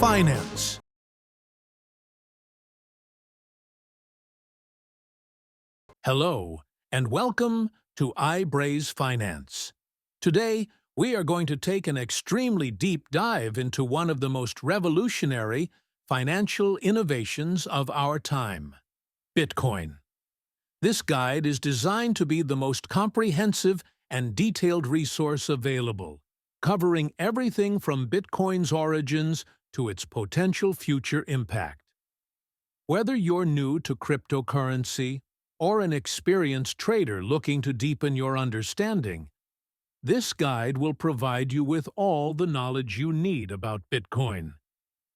Finance. Hello, and welcome to IBRAYSE Finance. Today, we are going to take an extremely deep dive into one of the most revolutionary financial innovations of our time, Bitcoin. This guide is designed to be the most comprehensive and detailed resource available, covering everything from Bitcoin's origins to its potential future impact. Whether you're new to cryptocurrency or an experienced trader looking to deepen your understanding, this guide will provide you with all the knowledge you need about Bitcoin.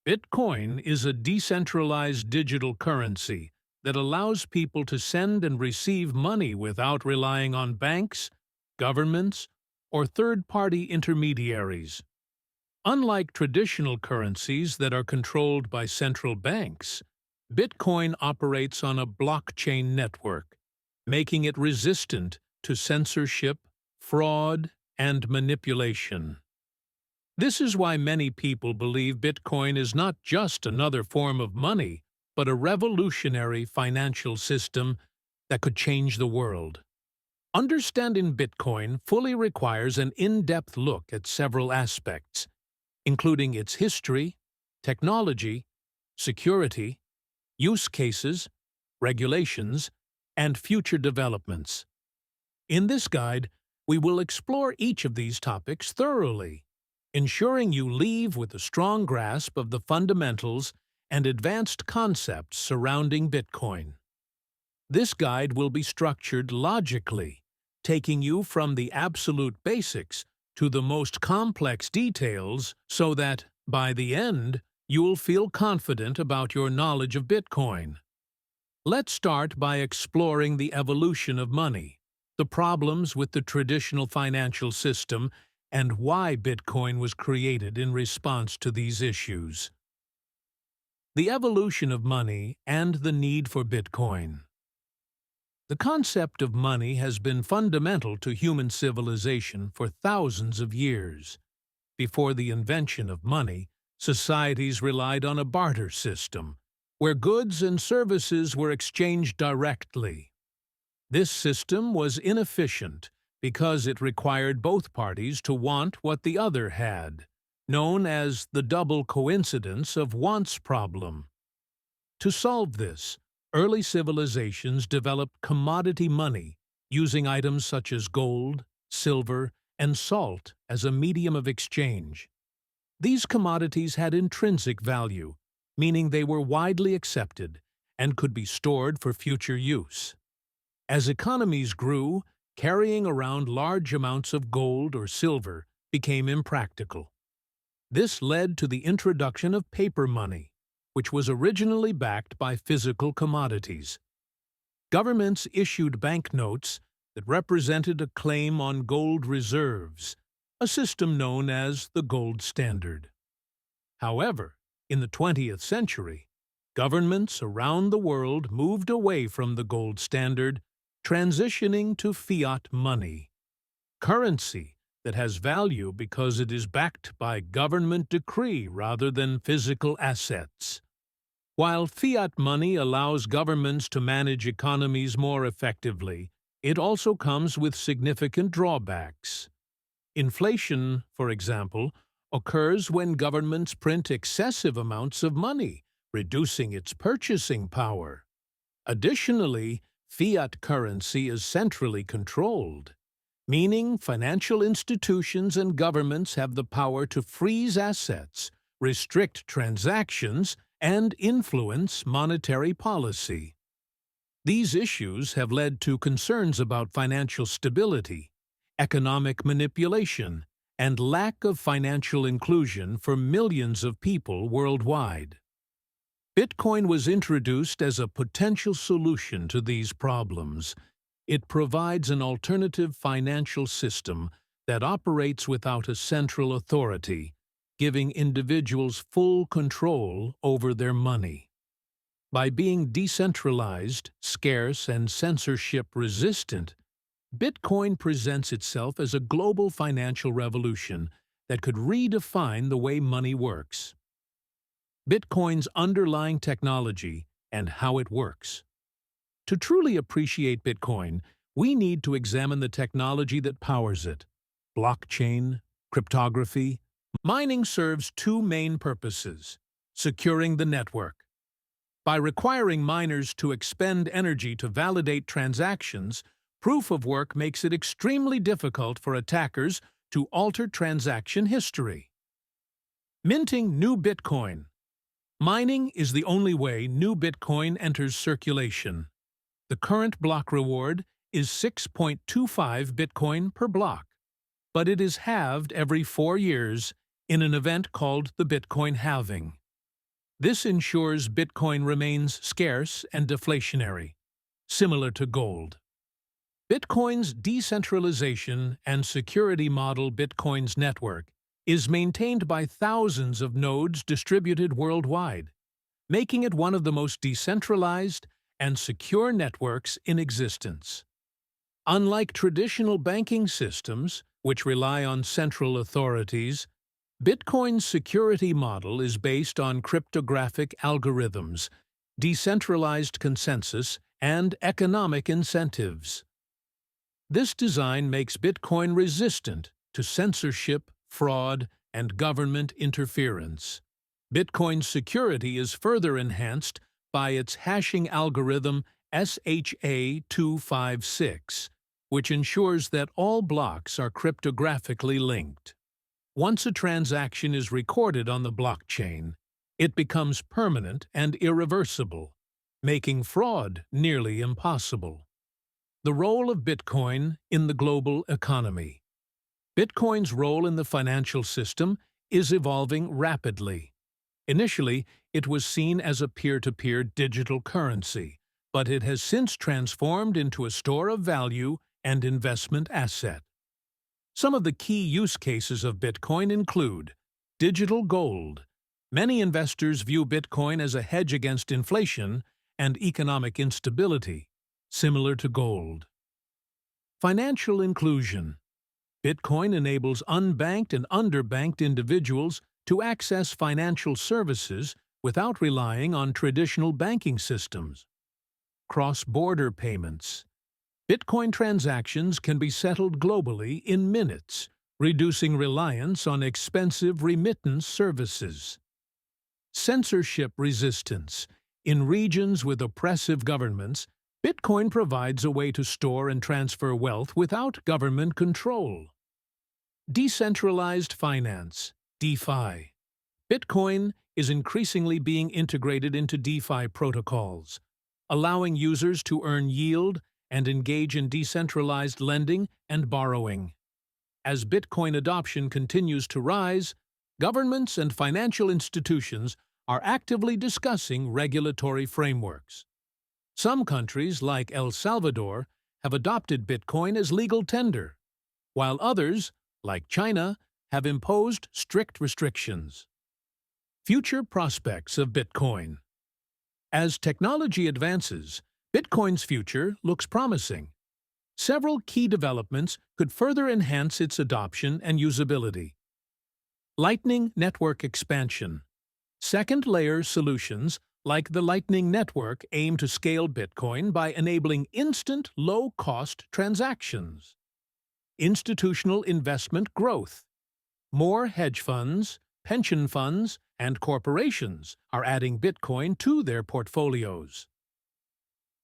Bitcoin is a decentralized digital currency that allows people to send and receive money without relying on banks, governments, or third-party intermediaries. Unlike traditional currencies that are controlled by central banks, Bitcoin operates on a blockchain network, making it resistant to censorship, fraud, and manipulation. This is why many people believe Bitcoin is not just another form of money, but a revolutionary financial system that could change the world. Understanding Bitcoin fully requires an in-depth look at several aspects, including its history, technology, security, use cases, regulations, and future developments. In this guide, we will explore each of these topics thoroughly, ensuring you leave with a strong grasp of the fundamentals and advanced concepts surrounding Bitcoin. This guide will be structured logically, taking you from the absolute basics to the most complex details so that, by the end, you'll feel confident about your knowledge of Bitcoin. Let's start by exploring the evolution of money, the problems with the traditional financial system, and why Bitcoin was created in response to these issues. The evolution of money and the need for Bitcoin. The concept of money has been fundamental to human civilization for thousands of years. Before the invention of money, societies relied on a barter system, where goods and services were exchanged directly. This system was inefficient because it required both parties to want what the other had, known as the double coincidence of wants problem. To solve this, early civilizations developed commodity money using items such as gold, silver, and salt as a medium of exchange. These commodities had intrinsic value, meaning they were widely accepted and could be stored for future use. As economies grew, carrying around large amounts of gold or silver became impractical. This led to the introduction of paper money, which was originally backed by physical commodities. Governments issued banknotes that represented a claim on gold reserves, a system known as the gold standard. However, in the 20th century, governments around the world moved away from the gold standard, transitioning to fiat money, currency that has value because it is backed by government decree rather than physical assets. While fiat money allows governments to manage economies more effectively, it also comes with significant drawbacks. Inflation, for example, occurs when governments print excessive amounts of money, reducing its purchasing power. Additionally, fiat currency is centrally controlled, meaning financial institutions and governments have the power to freeze assets, restrict transactions, and influence monetary policy. These issues have led to concerns about financial stability, economic manipulation, and lack of financial inclusion for millions of people worldwide. Bitcoin was introduced as a potential solution to these problems. It provides an alternative financial system that operates without a central authority, giving individuals full control over their money. By being decentralized, scarce, and censorship-resistant, Bitcoin presents itself as a global financial revolution that could redefine the way money works. Bitcoin's underlying technology and how it works. To truly appreciate Bitcoin, we need to examine the technology that powers it. Blockchain, cryptography. Mining serves two main purposes: securing the network. By requiring miners to expend energy to validate transactions, proof of work makes it extremely difficult for attackers to alter transaction history. Minting new Bitcoin. Mining is the only way new Bitcoin enters circulation. The current block reward is 6.25 Bitcoin per block, but it is halved every 4 years in an event called the Bitcoin halving. This ensures Bitcoin remains scarce and deflationary, similar to gold. Bitcoin's decentralization and security model. Bitcoin's network is maintained by thousands of nodes distributed worldwide, making it one of the most decentralized and secure networks in existence. Unlike traditional banking systems, which rely on central authorities, Bitcoin's security model is based on cryptographic algorithms, decentralized consensus, and economic incentives. This design makes Bitcoin resistant to censorship, fraud, and government interference. Bitcoin's security is further enhanced by its hashing algorithm SHA-256, which ensures that all blocks are cryptographically linked. Once a transaction is recorded on the blockchain, it becomes permanent and irreversible, making fraud nearly impossible. The role of Bitcoin in the global economy. Bitcoin's role in the financial system is evolving rapidly. Initially, it was seen as a peer-to-peer digital currency, but it has since transformed into a store of value and investment asset. Some of the key use cases of Bitcoin include digital gold. Many investors view Bitcoin as a hedge against inflation and economic instability, similar to gold. Financial inclusion. Bitcoin enables unbanked and underbanked individuals to access financial services without relying on traditional banking systems. Cross-border payments. Bitcoin transactions can be settled globally in minutes, reducing reliance on expensive remittance services. Censorship resistance. In regions with oppressive governments, Bitcoin provides a way to store and transfer wealth without government control. Decentralized finance, DeFi. Bitcoin is increasingly being integrated into DeFi protocols, allowing users to earn yield and engage in decentralized lending and borrowing. As Bitcoin adoption continues to rise, governments and financial institutions are actively discussing regulatory frameworks. Some countries, like El Salvador, have adopted Bitcoin as legal tender, while others, like China, have imposed strict restrictions. Future prospects of Bitcoin. As technology advances, Bitcoin's future looks promising. Several key developments could further enhance its adoption and usability. Lightning Network expansion. Second-layer solutions like the Lightning Network aim to scale Bitcoin by enabling instant, low-cost transactions. Institutional investment growth. More hedge funds, pension funds, and corporations are adding Bitcoin to their portfolios.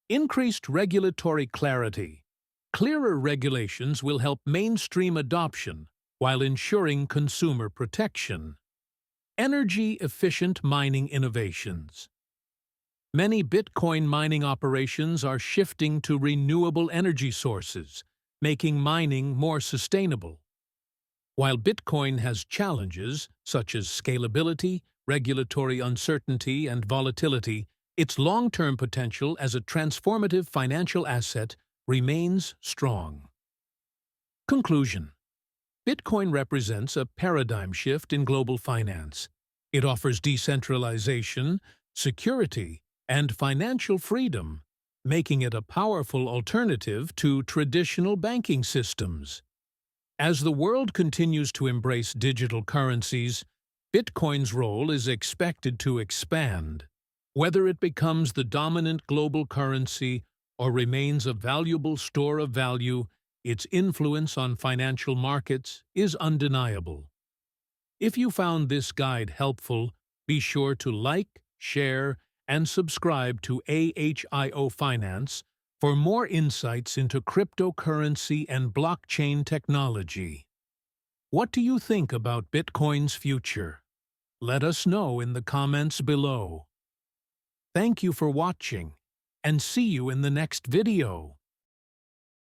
Increased regulatory clarity. Clearer regulations will help mainstream adoption while ensuring consumer protection. Energy-efficient mining innovations. Many Bitcoin mining operations are shifting to renewable energy sources, making mining more sustainable. While Bitcoin has challenges such as scalability, regulatory uncertainty, and volatility, its long-term potential as a transformative financial asset remains strong. Conclusion. Bitcoin represents a paradigm shift in global finance. It offers decentralization, security, and financial freedom, making it a powerful alternative to traditional banking systems. As the world continues to embrace digital currencies, Bitcoin's role is expected to expand. Whether it becomes the dominant global currency or remains a valuable store of value, its influence on financial markets is undeniable. If you found this guide helpful, be sure to like, share, and subscribe to AHIO Finance for more insights into cryptocurrency and blockchain technology. What do you think about Bitcoin's future? Let us know in the comments below. Thank you for watching, and see you in the next video.